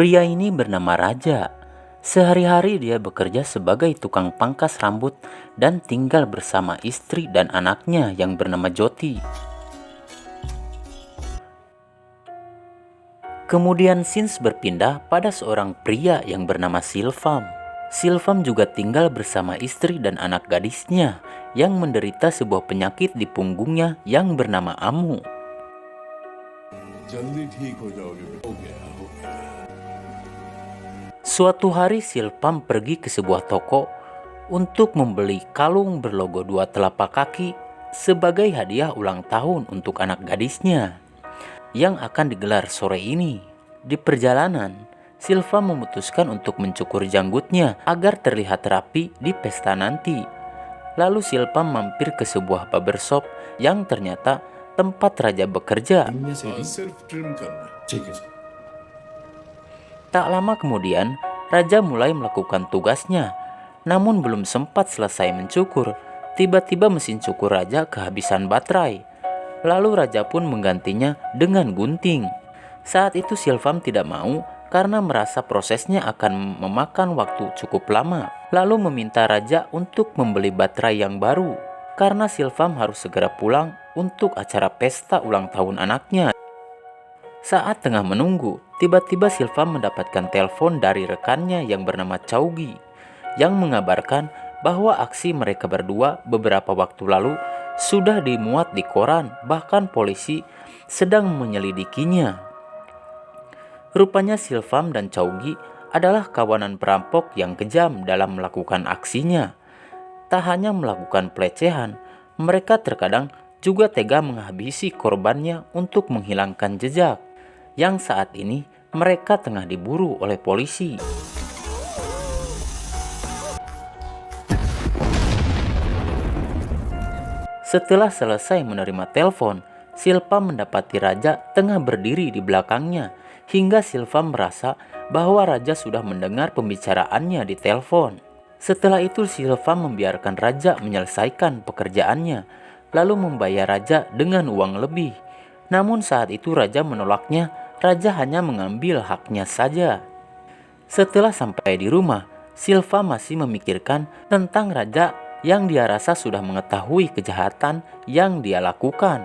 Pria ini bernama Raja. Sehari-hari dia bekerja sebagai tukang pangkas rambut dan tinggal bersama istri dan anaknya yang bernama Joti. Kemudian scenes berpindah pada seorang pria yang bernama Silvam. Silvam juga tinggal bersama istri dan anak gadisnya yang menderita sebuah penyakit di punggungnya yang bernama Amu. Suatu hari Silvam pergi ke sebuah toko untuk membeli kalung berlogo 2 telapak kaki sebagai hadiah ulang tahun untuk anak gadisnya yang akan digelar sore ini. Di perjalanan, Silvam memutuskan untuk mencukur janggutnya agar terlihat rapi di pesta nanti. Lalu Silvam mampir ke sebuah barbershop yang ternyata tempat Raja bekerja. Tak lama kemudian, Raja mulai melakukan tugasnya. Namun belum sempat selesai mencukur, tiba-tiba mesin cukur Raja kehabisan baterai. Lalu Raja pun menggantinya dengan gunting. Saat itu Silvam tidak mau karena merasa prosesnya akan memakan waktu cukup lama. Lalu meminta Raja untuk membeli baterai yang baru karena Silvam harus segera pulang untuk acara pesta ulang tahun anaknya. Saat tengah menunggu, tiba-tiba Silvam mendapatkan telepon dari rekannya yang bernama Chaugi yang mengabarkan bahwa aksi mereka berdua beberapa waktu lalu sudah dimuat di koran, bahkan polisi sedang menyelidikinya. Rupanya Silvam dan Chaugi adalah kawanan perampok yang kejam dalam melakukan aksinya. Tak hanya melakukan pelecehan, mereka terkadang juga tega menghabisi korbannya untuk menghilangkan jejak, yang saat ini mereka tengah diburu oleh polisi. Setelah selesai menerima telepon, Silvam mendapati Raja tengah berdiri di belakangnya, hingga Silvam merasa bahwa Raja sudah mendengar pembicaraannya di telepon. Setelah itu Silvam membiarkan Raja menyelesaikan pekerjaannya, lalu membayar Raja dengan uang lebih. Namun saat itu Raja menolaknya. Raja hanya mengambil haknya saja. Setelah sampai di rumah, Silvam masih memikirkan tentang Raja yang dia rasa sudah mengetahui kejahatan yang dia lakukan.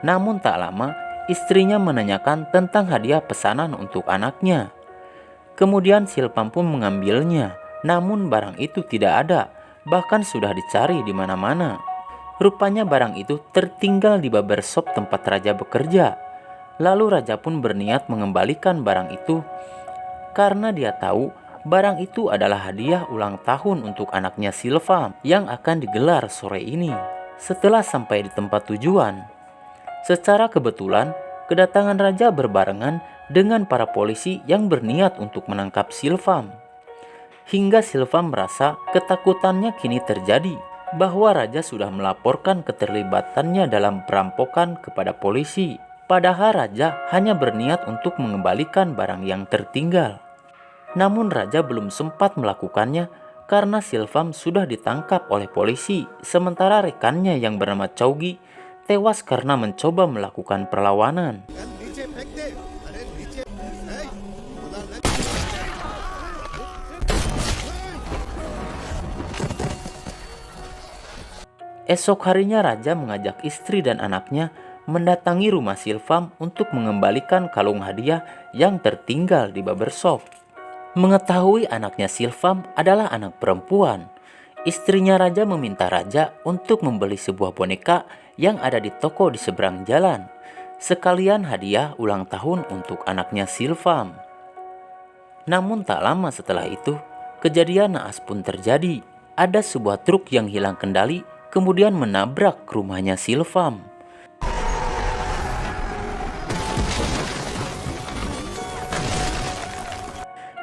Namun tak lama, istrinya menanyakan tentang hadiah pesanan untuk anaknya. Kemudian Silvam pun mengambilnya, namun barang itu tidak ada, bahkan sudah dicari di mana-mana. Rupanya barang itu tertinggal di barbershop tempat Raja bekerja. Lalu Raja pun berniat mengembalikan barang itu karena dia tahu barang itu adalah hadiah ulang tahun untuk anaknya Silvam yang akan digelar sore ini. Setelah sampai di tempat tujuan, secara kebetulan kedatangan Raja berbarengan dengan para polisi yang berniat untuk menangkap Silvam. Hingga Silvam merasa ketakutannya kini terjadi, bahwa Raja sudah melaporkan keterlibatannya dalam perampokan kepada polisi. Padahal Raja hanya berniat untuk mengembalikan barang yang tertinggal. Namun Raja belum sempat melakukannya karena Silvam sudah ditangkap oleh polisi, sementara rekannya yang bernama Chaugi tewas karena mencoba melakukan perlawanan. Esok harinya Raja mengajak istri dan anaknya mendatangi rumah Silvam untuk mengembalikan kalung hadiah yang tertinggal di barbershop. Mengetahui anaknya Silvam adalah anak perempuan, istrinya Raja meminta Raja untuk membeli sebuah boneka yang ada di toko di seberang jalan, sekalian hadiah ulang tahun untuk anaknya Silvam. Namun tak lama setelah itu, kejadian naas pun terjadi. Ada sebuah truk yang hilang kendali kemudian menabrak rumahnya Silvam.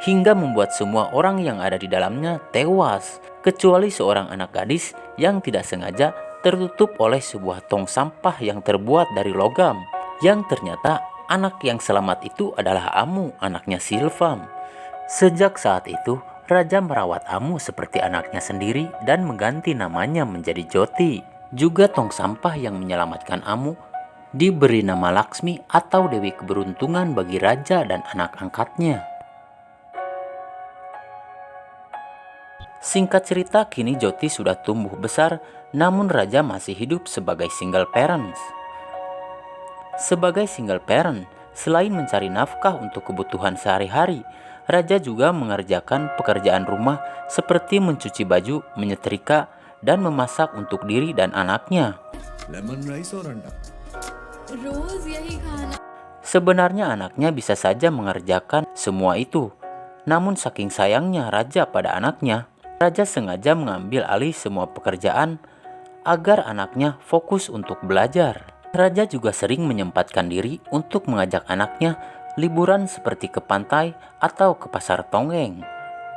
Hingga membuat semua orang yang ada di dalamnya tewas, kecuali seorang anak gadis yang tidak sengaja tertutup oleh sebuah tong sampah yang terbuat dari logam, yang ternyata anak yang selamat itu adalah Amu, anaknya Silvam. Sejak saat itu, Raja merawat Amu seperti anaknya sendiri dan mengganti namanya menjadi Joti. Juga tong sampah yang menyelamatkan Amu diberi nama Laksmi atau Dewi Keberuntungan bagi Raja dan anak angkatnya. Singkat cerita, kini Joti sudah tumbuh besar, namun Raja masih hidup sebagai single parents. Sebagai single parent, selain mencari nafkah untuk kebutuhan sehari-hari, Raja juga mengerjakan pekerjaan rumah seperti mencuci baju, menyetrika, dan memasak untuk diri dan anaknya. Lemon rice और अंडा रोज यही खाना। Sebenarnya anaknya bisa saja mengerjakan semua itu. Namun saking sayangnya Raja pada anaknya, Raja sengaja mengambil alih semua pekerjaan agar anaknya fokus untuk belajar. Raja juga sering menyempatkan diri untuk mengajak anaknya liburan seperti ke pantai atau ke pasar tonggeng.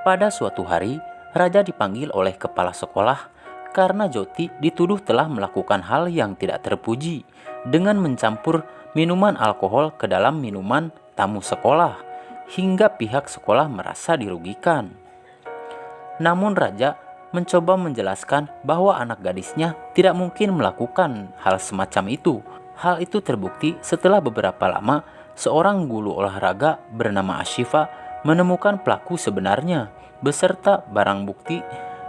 Pada suatu hari, Raja dipanggil oleh kepala sekolah karena Joti dituduh telah melakukan hal yang tidak terpuji dengan mencampur minuman alkohol ke dalam minuman tamu sekolah, hingga pihak sekolah merasa dirugikan. Namun Raja mencoba menjelaskan bahwa anak gadisnya tidak mungkin melakukan hal semacam itu. Hal itu terbukti setelah beberapa lama seorang guru olahraga bernama Ashifa menemukan pelaku sebenarnya beserta barang bukti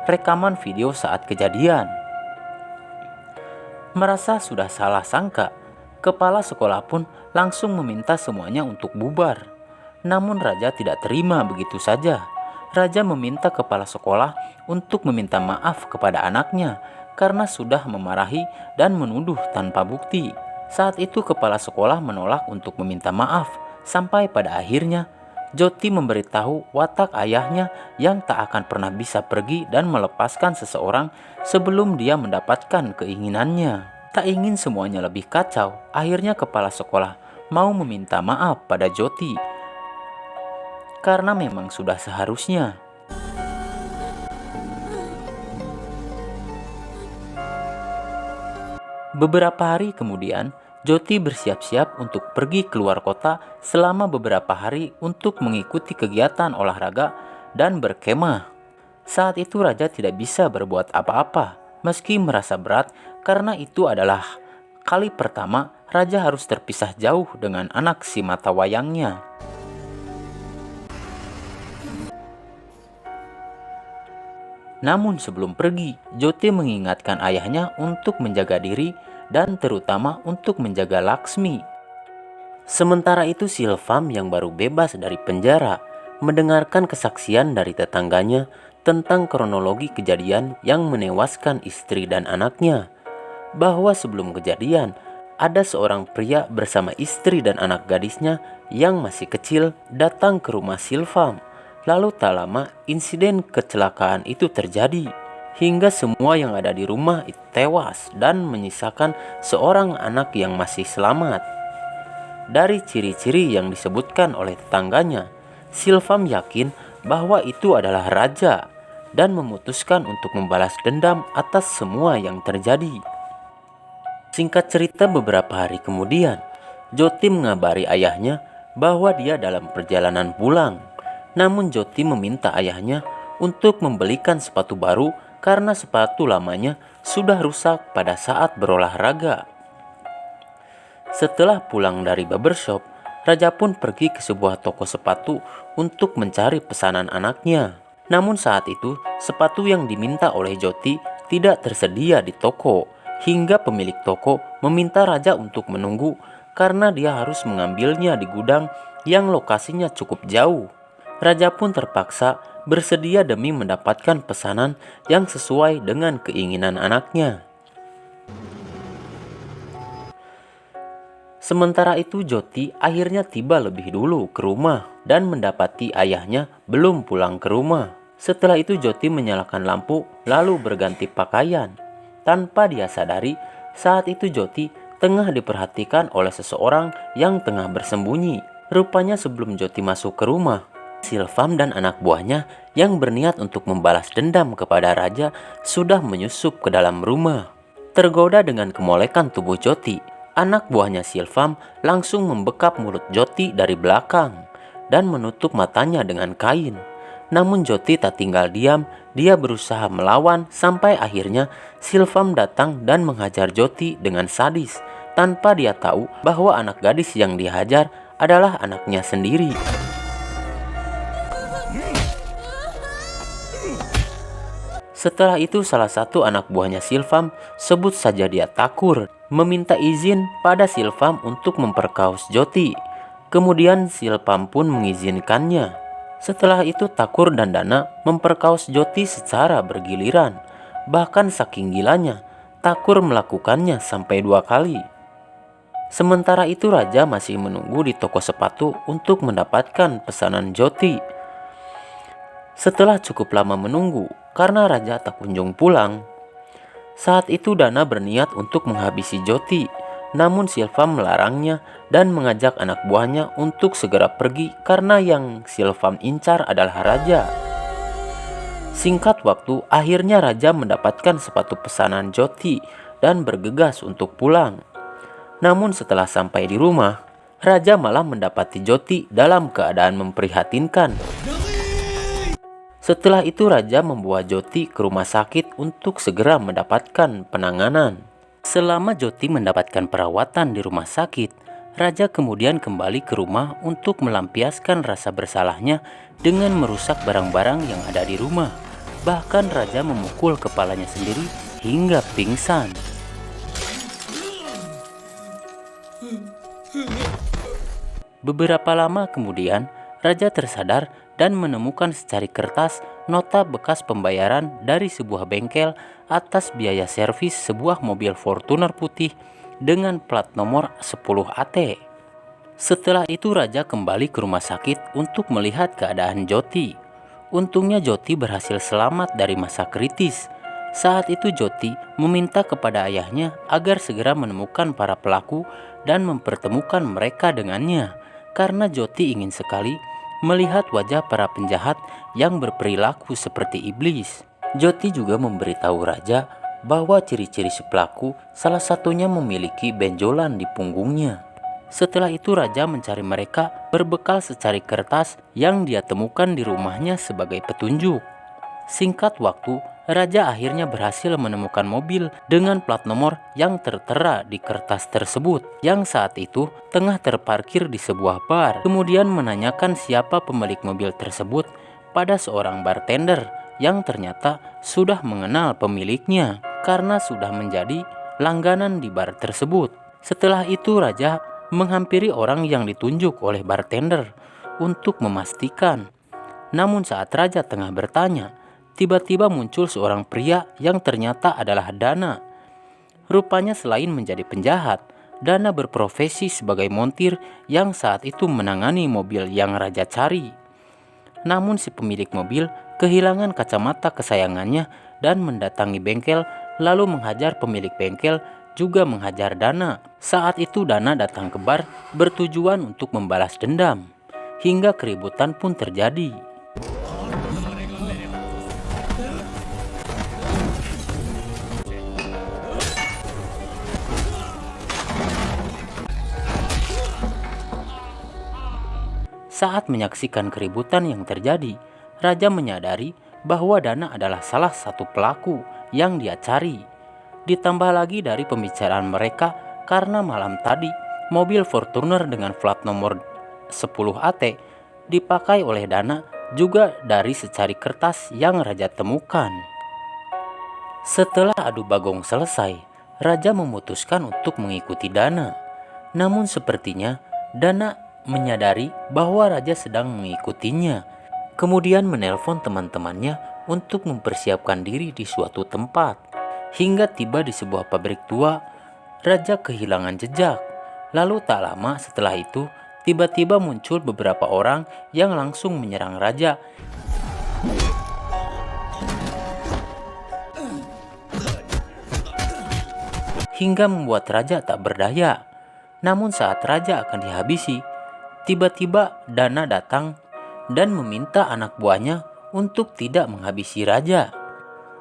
rekaman video saat kejadian. Merasa sudah salah sangka, kepala sekolah pun langsung meminta semuanya untuk bubar. Namun Raja tidak terima begitu saja. Raja meminta kepala sekolah untuk meminta maaf kepada anaknya karena sudah memarahi dan menuduh tanpa bukti. Saat itu kepala sekolah menolak untuk meminta maaf, sampai pada akhirnya Joti memberitahu watak ayahnya yang tak akan pernah bisa pergi dan melepaskan seseorang sebelum dia mendapatkan keinginannya. Tak ingin semuanya lebih kacau, akhirnya kepala sekolah mau meminta maaf pada Joti karena memang sudah seharusnya. Beberapa hari kemudian, Joti bersiap-siap untuk pergi keluar kota selama beberapa hari untuk mengikuti kegiatan olahraga dan berkemah. Saat itu Raja tidak bisa berbuat apa-apa, meski merasa berat karena itu adalah kali pertama Raja harus terpisah jauh dengan anak si mata wayangnya. Namun sebelum pergi, Joti mengingatkan ayahnya untuk menjaga diri dan terutama untuk menjaga Laksmi. Sementara itu Silvam yang baru bebas dari penjara mendengarkan kesaksian dari tetangganya tentang kronologi kejadian yang menewaskan istri dan anaknya. Bahwa sebelum kejadian, ada seorang pria bersama istri dan anak gadisnya yang masih kecil datang ke rumah Silvam. Lalu tak lama insiden kecelakaan itu terjadi, hingga semua yang ada di rumah itu tewas dan menyisakan seorang anak yang masih selamat. Dari ciri-ciri yang disebutkan oleh tetangganya, Silvam yakin bahwa itu adalah Raja dan memutuskan untuk membalas dendam atas semua yang terjadi. Singkat cerita, beberapa hari kemudian, Joti mengabari ayahnya bahwa dia dalam perjalanan pulang. Namun Joti meminta ayahnya untuk membelikan sepatu baru karena sepatu lamanya sudah rusak pada saat berolahraga. Setelah pulang dari barbershop, Raja pun pergi ke sebuah toko sepatu untuk mencari pesanan anaknya. Namun saat itu, sepatu yang diminta oleh Joti tidak tersedia di toko, hingga pemilik toko meminta Raja untuk menunggu karena dia harus mengambilnya di gudang yang lokasinya cukup jauh. Raja pun terpaksa bersedia demi mendapatkan pesanan yang sesuai dengan keinginan anaknya. Sementara itu Joti akhirnya tiba lebih dulu ke rumah dan mendapati ayahnya belum pulang ke rumah. Setelah itu Joti menyalakan lampu lalu berganti pakaian. Tanpa dia sadari, saat itu Joti tengah diperhatikan oleh seseorang yang tengah bersembunyi. Rupanya sebelum Joti masuk ke rumah, Silvam dan anak buahnya yang berniat untuk membalas dendam kepada Raja sudah menyusup ke dalam rumah. Tergoda dengan kemolekan tubuh Joti, anak buahnya Silvam langsung membekap mulut Joti dari belakang dan menutup matanya dengan kain. Namun Joti tak tinggal diam, dia berusaha melawan sampai akhirnya Silvam datang dan menghajar Joti dengan sadis tanpa dia tahu bahwa anak gadis yang dihajar adalah anaknya sendiri. Setelah itu salah satu anak buahnya Silvam, sebut saja dia Takur, meminta izin pada Silvam untuk memperkaos Joti. Kemudian Silvam pun mengizinkannya. Setelah itu Takur dan Dana memperkaos Joti secara bergiliran. Bahkan saking gilanya, Takur melakukannya sampai 2 kali. Sementara itu raja masih menunggu di toko sepatu untuk mendapatkan pesanan Joti. Setelah cukup lama menunggu, karena raja tak kunjung pulang, saat itu Dana berniat untuk menghabisi Joti. Namun Silvam melarangnya dan mengajak anak buahnya untuk segera pergi karena yang Silvam incar adalah raja. Singkat waktu, akhirnya raja mendapatkan sepatu pesanan Joti dan bergegas untuk pulang. Namun setelah sampai di rumah, raja malah mendapati Joti dalam keadaan memprihatinkan. Setelah itu raja membawa Joti ke rumah sakit untuk segera mendapatkan penanganan. Selama Joti mendapatkan perawatan di rumah sakit, raja kemudian kembali ke rumah untuk melampiaskan rasa bersalahnya dengan merusak barang-barang yang ada di rumah. Bahkan raja memukul kepalanya sendiri hingga pingsan. Beberapa lama kemudian, raja tersadar dan menemukan secari kertas nota bekas pembayaran dari sebuah bengkel atas biaya servis sebuah mobil Fortuner putih dengan plat nomor 10AT. Setelah itu raja kembali ke rumah sakit untuk melihat keadaan Joti. Untungnya Joti berhasil selamat dari masa kritis. Saat itu Joti meminta kepada ayahnya agar segera menemukan para pelaku dan mempertemukan mereka dengannya, karena Joti ingin sekali melihat wajah para penjahat yang berperilaku seperti iblis. Joti juga memberitahu raja bahwa ciri-ciri si pelaku salah satunya memiliki benjolan di punggungnya. Setelah itu raja mencari mereka berbekal secari kertas yang dia temukan di rumahnya sebagai petunjuk. Singkat waktu, raja akhirnya berhasil menemukan mobil dengan plat nomor yang tertera di kertas tersebut, yang saat itu tengah terparkir di sebuah bar. Kemudian menanyakan siapa pemilik mobil tersebut pada seorang bartender yang ternyata sudah mengenal pemiliknya karena sudah menjadi langganan di bar tersebut. Setelah itu raja menghampiri orang yang ditunjuk oleh bartender untuk memastikan. Namun saat raja tengah bertanya, tiba-tiba muncul seorang pria yang ternyata adalah Dana. Rupanya selain menjadi penjahat, Dana berprofesi sebagai montir yang saat itu menangani mobil yang raja cari. Namun si pemilik mobil kehilangan kacamata kesayangannya dan mendatangi bengkel lalu menghajar pemilik bengkel juga menghajar Dana. Saat itu Dana datang ke bar bertujuan untuk membalas dendam. Hingga keributan pun terjadi. Saat menyaksikan keributan yang terjadi, raja menyadari bahwa Dana adalah salah satu pelaku yang dia cari. Ditambah lagi dari pembicaraan mereka karena malam tadi mobil Fortuner dengan plat nomor 10AT dipakai oleh Dana juga dari secari kertas yang raja temukan. Setelah adu bagong selesai, raja memutuskan untuk mengikuti Dana. Namun sepertinya Dana menyadari bahwa raja sedang mengikutinya. Kemudian menelpon teman-temannya untuk mempersiapkan diri di suatu tempat. Hingga tiba di sebuah pabrik tua, raja kehilangan jejak. Lalu tak lama setelah itu, tiba-tiba muncul beberapa orang yang langsung menyerang raja. Hingga membuat raja tak berdaya. Namun saat raja akan dihabisi, tiba-tiba Dana datang dan meminta anak buahnya untuk tidak menghabisi raja.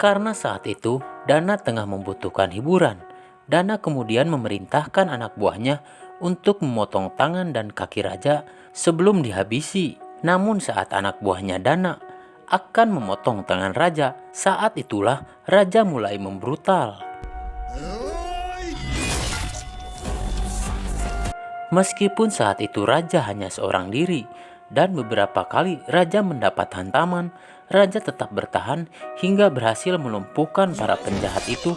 Karena saat itu Dana tengah membutuhkan hiburan, Dana kemudian memerintahkan anak buahnya untuk memotong tangan dan kaki raja sebelum dihabisi. Namun saat anak buahnya Dana akan memotong tangan raja, saat itulah raja mulai membrutal. Meskipun saat itu raja hanya seorang diri, dan beberapa kali raja mendapat hantaman, raja tetap bertahan hingga berhasil melumpuhkan para penjahat itu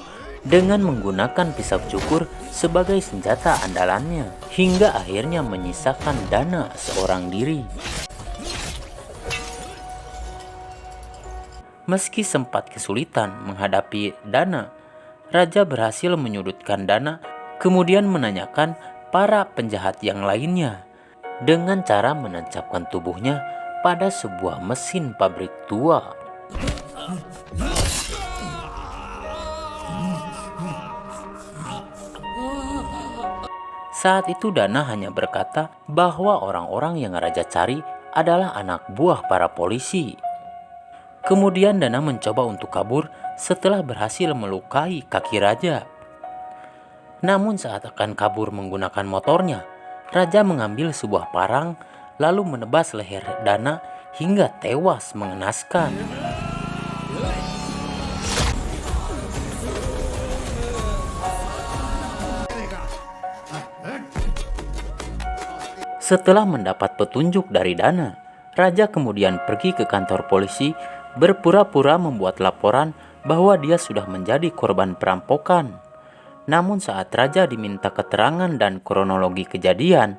dengan menggunakan pisau cukur sebagai senjata andalannya, hingga akhirnya menyisakan Dana seorang diri. Meski sempat kesulitan menghadapi Dana, raja berhasil menyudutkan Dana, kemudian menanyakan para penjahat yang lainnya dengan cara menancapkan tubuhnya pada sebuah mesin pabrik tua. Saat itu Dana hanya berkata bahwa orang-orang yang raja cari adalah anak buah para polisi. Kemudian Dana mencoba untuk kabur setelah berhasil melukai kaki raja. Namun saat akan kabur menggunakan motornya, raja mengambil sebuah parang lalu menebas leher Dana hingga tewas mengenaskan. Setelah mendapat petunjuk dari Dana, raja kemudian pergi ke kantor polisi berpura-pura membuat laporan bahwa dia sudah menjadi korban perampokan. Namun saat raja diminta keterangan dan kronologi kejadian,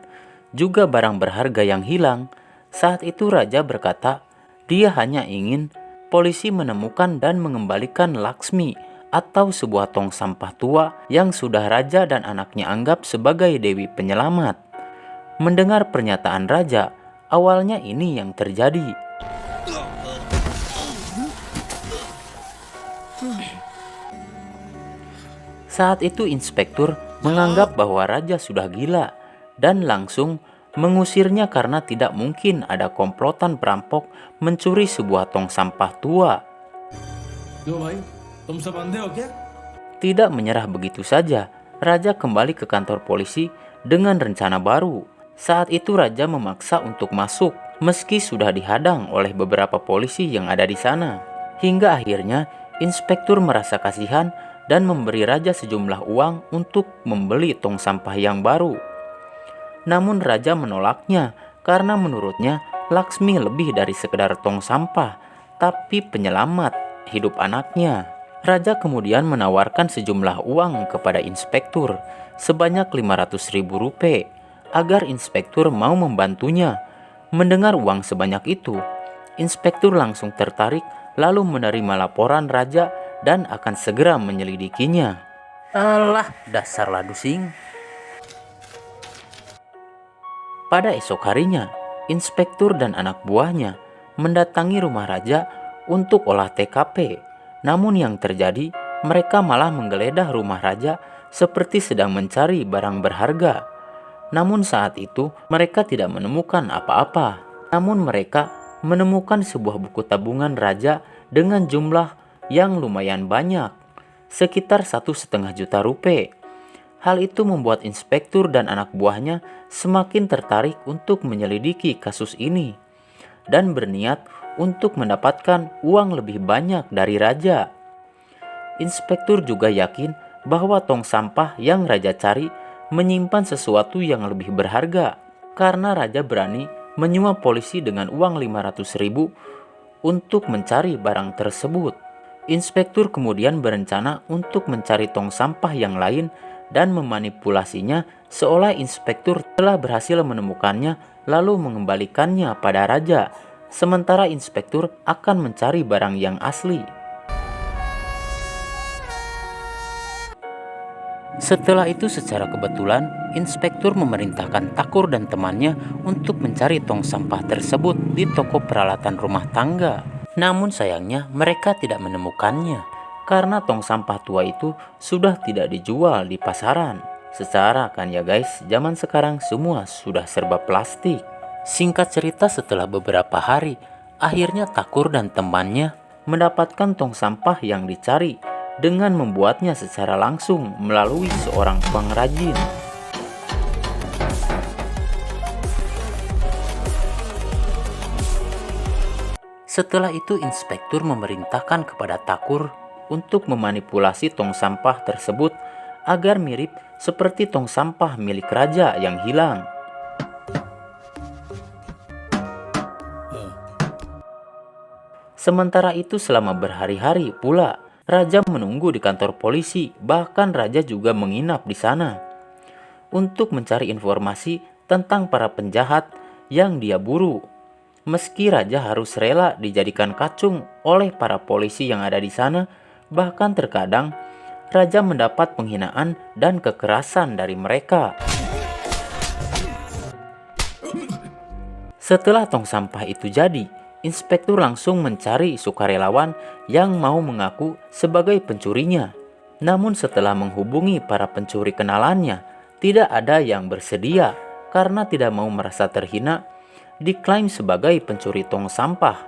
juga barang berharga yang hilang, saat itu raja berkata dia hanya ingin polisi menemukan dan mengembalikan Laksmi atau sebuah tong sampah tua yang sudah raja dan anaknya anggap sebagai dewi penyelamat. Mendengar pernyataan raja, awalnya ini yang terjadi. Saat itu inspektur menganggap bahwa raja sudah gila dan langsung mengusirnya karena tidak mungkin ada komplotan perampok mencuri sebuah tong sampah tua. क्यों भाई तुम सब अंधे हो क्या? Tidak menyerah begitu saja, raja kembali ke kantor polisi dengan rencana baru. Saat itu raja memaksa untuk masuk meski sudah dihadang oleh beberapa polisi yang ada di sana. Hingga akhirnya inspektur merasa kasihan dan memberi raja sejumlah uang untuk membeli tong sampah yang baru. Namun raja menolaknya karena menurutnya Laksmi lebih dari sekedar tong sampah, tapi penyelamat hidup anaknya. Raja kemudian menawarkan sejumlah uang kepada inspektur sebanyak 500.000 rupiah agar inspektur mau membantunya. Mendengar uang sebanyak itu, inspektur langsung tertarik lalu menerima laporan raja dan akan segera menyelidikinya. Alah, dasar ladusing. Pada esok harinya, inspektur dan anak buahnya mendatangi rumah raja untuk olah TKP. Namun yang terjadi, mereka malah menggeledah rumah raja seperti sedang mencari barang berharga. Namun saat itu mereka tidak menemukan apa-apa. Namun mereka menemukan sebuah buku tabungan raja dengan jumlah yang lumayan banyak, sekitar 1,5 juta rupiah. Hal itu membuat inspektur dan anak buahnya semakin tertarik untuk menyelidiki kasus ini dan berniat untuk mendapatkan uang lebih banyak dari raja. Inspektur juga yakin bahwa tong sampah yang raja cari menyimpan sesuatu yang lebih berharga karena raja berani menyuap polisi dengan uang 500.000 untuk mencari barang tersebut. Inspektur kemudian berencana untuk mencari tong sampah yang lain dan memanipulasinya seolah inspektur telah berhasil menemukannya lalu mengembalikannya pada raja, sementara inspektur akan mencari barang yang asli. Setelah itu secara kebetulan inspektur memerintahkan Takur dan temannya untuk mencari tong sampah tersebut di toko peralatan rumah tangga. Namun sayangnya mereka tidak menemukannya karena tong sampah tua itu sudah tidak dijual di pasaran. Secara kan ya guys, zaman sekarang semua sudah serba plastik. Singkat cerita, setelah beberapa hari, akhirnya Takur dan temannya mendapatkan tong sampah yang dicari dengan membuatnya secara langsung melalui seorang pengrajin. Setelah itu inspektur memerintahkan kepada Takur untuk memanipulasi tong sampah tersebut agar mirip seperti tong sampah milik raja yang hilang. Sementara itu selama berhari-hari pula, raja menunggu di kantor polisi, bahkan raja juga menginap di sana untuk mencari informasi tentang para penjahat yang dia buru. Meski raja harus rela dijadikan kacung oleh para polisi yang ada di sana, bahkan terkadang raja mendapat penghinaan dan kekerasan dari mereka. Setelah tong sampah itu jadi, inspektur langsung mencari sukarelawan yang mau mengaku sebagai pencurinya. Namun setelah menghubungi para pencuri kenalannya, tidak ada yang bersedia karena tidak mau merasa terhina diklaim sebagai pencuri tong sampah.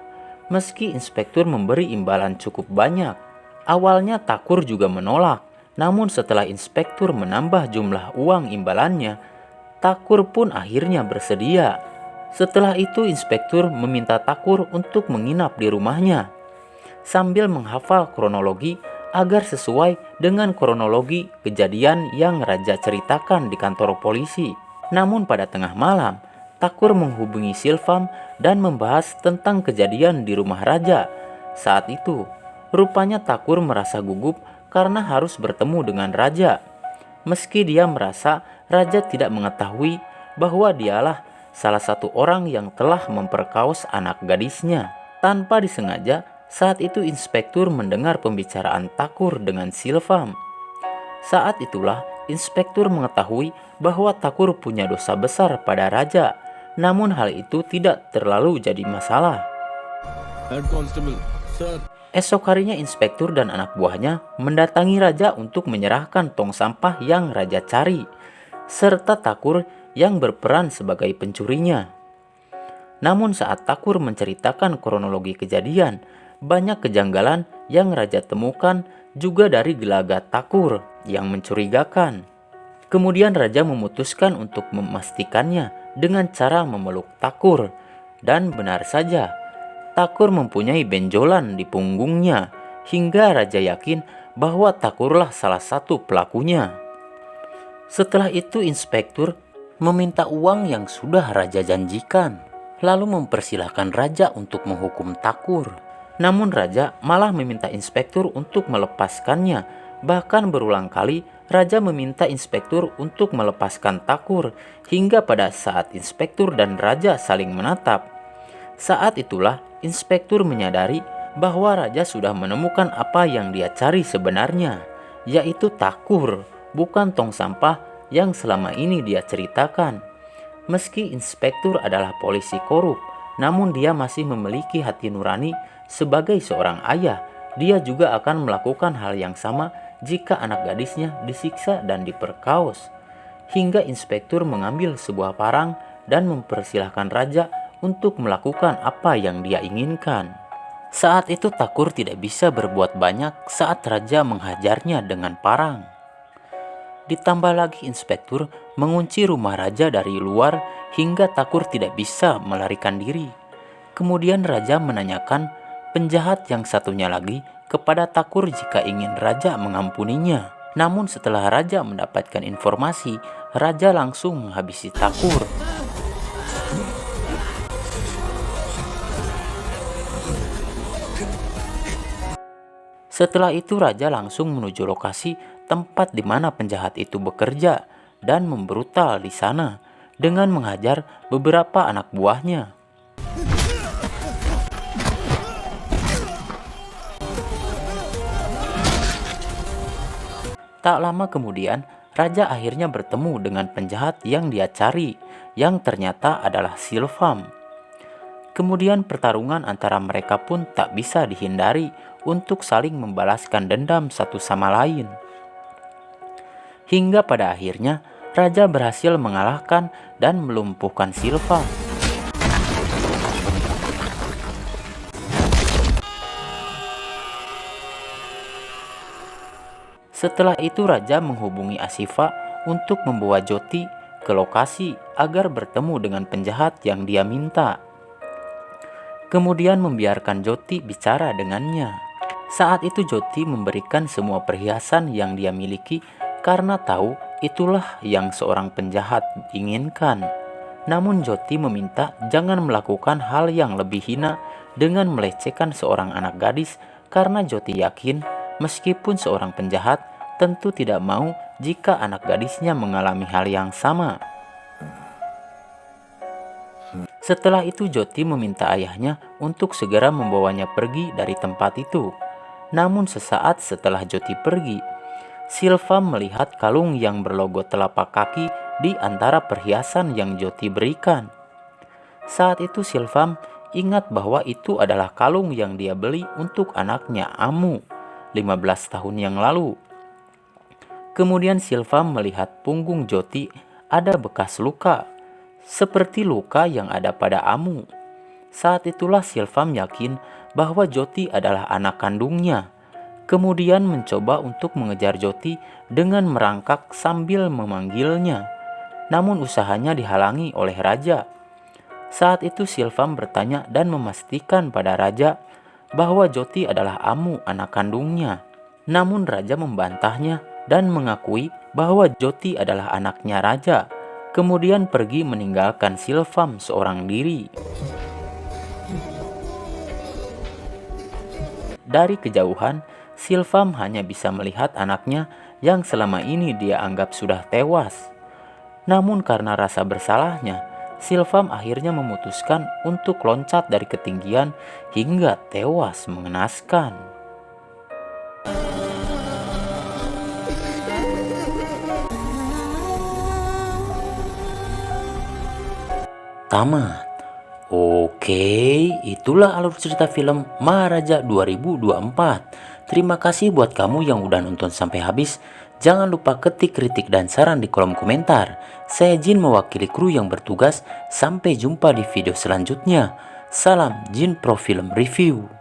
Meski inspektur memberi imbalan cukup banyak, awalnya Takur juga menolak. Namun setelah inspektur menambah jumlah uang imbalannya, Takur pun akhirnya bersedia. Setelah itu inspektur meminta Takur untuk menginap di rumahnya sambil menghafal kronologi agar sesuai dengan kronologi kejadian yang raja ceritakan di kantor polisi. Namun pada tengah malam, Takur menghubungi Silvam dan membahas tentang kejadian di rumah raja. Saat itu, rupanya Takur merasa gugup karena harus bertemu dengan raja. Meski dia merasa raja tidak mengetahui bahwa dialah salah satu orang yang telah memperkaos anak gadisnya. Tanpa disengaja, saat itu inspektur mendengar pembicaraan Takur dengan Silvam. Saat itulah inspektur mengetahui bahwa Takur punya dosa besar pada raja. Namun hal itu tidak terlalu jadi masalah. Head Constable, sir. Esok harinya inspektur dan anak buahnya mendatangi raja untuk menyerahkan tong sampah yang raja cari, serta Takur yang berperan sebagai pencurinya. Namun saat Takur menceritakan kronologi kejadian, banyak kejanggalan yang raja temukan juga dari gelagat Takur yang mencurigakan. Kemudian raja memutuskan untuk memastikannya dengan cara memeluk Takur. Dan benar saja, Takur mempunyai benjolan di punggungnya hingga raja yakin bahwa Takurlah salah satu pelakunya. Setelah itu inspektur meminta uang yang sudah raja janjikan, lalu mempersilahkan raja untuk menghukum Takur. Namun raja malah meminta inspektur untuk melepaskannya. Bahkan berulang kali raja meminta inspektur untuk melepaskan Takur hingga pada saat inspektur dan raja saling menatap. Saat itulah inspektur menyadari bahwa raja sudah menemukan apa yang dia cari sebenarnya, yaitu Takur, bukan tong sampah yang selama ini dia ceritakan. Meski inspektur adalah polisi korup, namun dia masih memiliki hati nurani sebagai seorang ayah. Dia juga akan melakukan hal yang sama jika anak gadisnya disiksa dan diperkaos. Hingga inspektur mengambil sebuah parang dan mempersilahkan raja untuk melakukan apa yang dia inginkan. Saat itu Takur tidak bisa berbuat banyak saat raja menghajarnya dengan parang. Ditambah lagi inspektur mengunci rumah raja dari luar hingga Takur tidak bisa melarikan diri. Kemudian raja menanyakan penjahat yang satunya lagi kepada Takur jika ingin raja mengampuninya. Namun setelah raja mendapatkan informasi, raja langsung menghabisi Takur. Setelah itu raja langsung menuju lokasi tempat di mana penjahat itu bekerja dan membrutal di sana dengan menghajar beberapa anak buahnya. Tak lama kemudian, raja akhirnya bertemu dengan penjahat yang dia cari, yang ternyata adalah Silvam. Kemudian pertarungan antara mereka pun tak bisa dihindari untuk saling membalaskan dendam satu sama lain. Hingga pada akhirnya, raja berhasil mengalahkan dan melumpuhkan Silvam. Setelah itu raja menghubungi Asifa untuk membawa Joti ke lokasi agar bertemu dengan penjahat yang dia minta. Kemudian membiarkan Joti bicara dengannya. Saat itu Joti memberikan semua perhiasan yang dia miliki karena tahu itulah yang seorang penjahat inginkan. Namun Joti meminta jangan melakukan hal yang lebih hina dengan melecehkan seorang anak gadis karena Joti yakin meskipun seorang penjahat tentu tidak mau jika anak gadisnya mengalami hal yang sama. Setelah itu Joti meminta ayahnya untuk segera membawanya pergi dari tempat itu. Namun sesaat setelah Joti pergi, Silvam melihat kalung yang berlogo telapak kaki di antara perhiasan yang Joti berikan. Saat itu Silvam ingat bahwa itu adalah kalung yang dia beli untuk anaknya Amu 15 tahun yang lalu. Kemudian Silvam melihat punggung Joti ada bekas luka, seperti luka yang ada pada Amu. Saat itulah Silvam yakin bahwa Joti adalah anak kandungnya. Kemudian mencoba untuk mengejar Joti dengan merangkak sambil memanggilnya. Namun usahanya dihalangi oleh raja. Saat itu Silvam bertanya dan memastikan pada raja bahwa Joti adalah Amu anak kandungnya. Namun raja membantahnya dan mengakui bahwa Joti adalah anaknya raja. Kemudian pergi meninggalkan Silvam seorang diri. Dari kejauhan, Silvam hanya bisa melihat anaknya yang selama ini dia anggap sudah tewas. Namun karena rasa bersalahnya, Silvam akhirnya memutuskan untuk loncat dari ketinggian hingga tewas mengenaskan. Tamat. Oke, itulah alur cerita film Maharaja 2024. Terima kasih buat kamu yang udah nonton sampai habis. Jangan lupa ketik kritik dan saran di kolom komentar. Saya Jin mewakili kru yang bertugas. Sampai jumpa di video selanjutnya. Salam Jin Pro Film Review.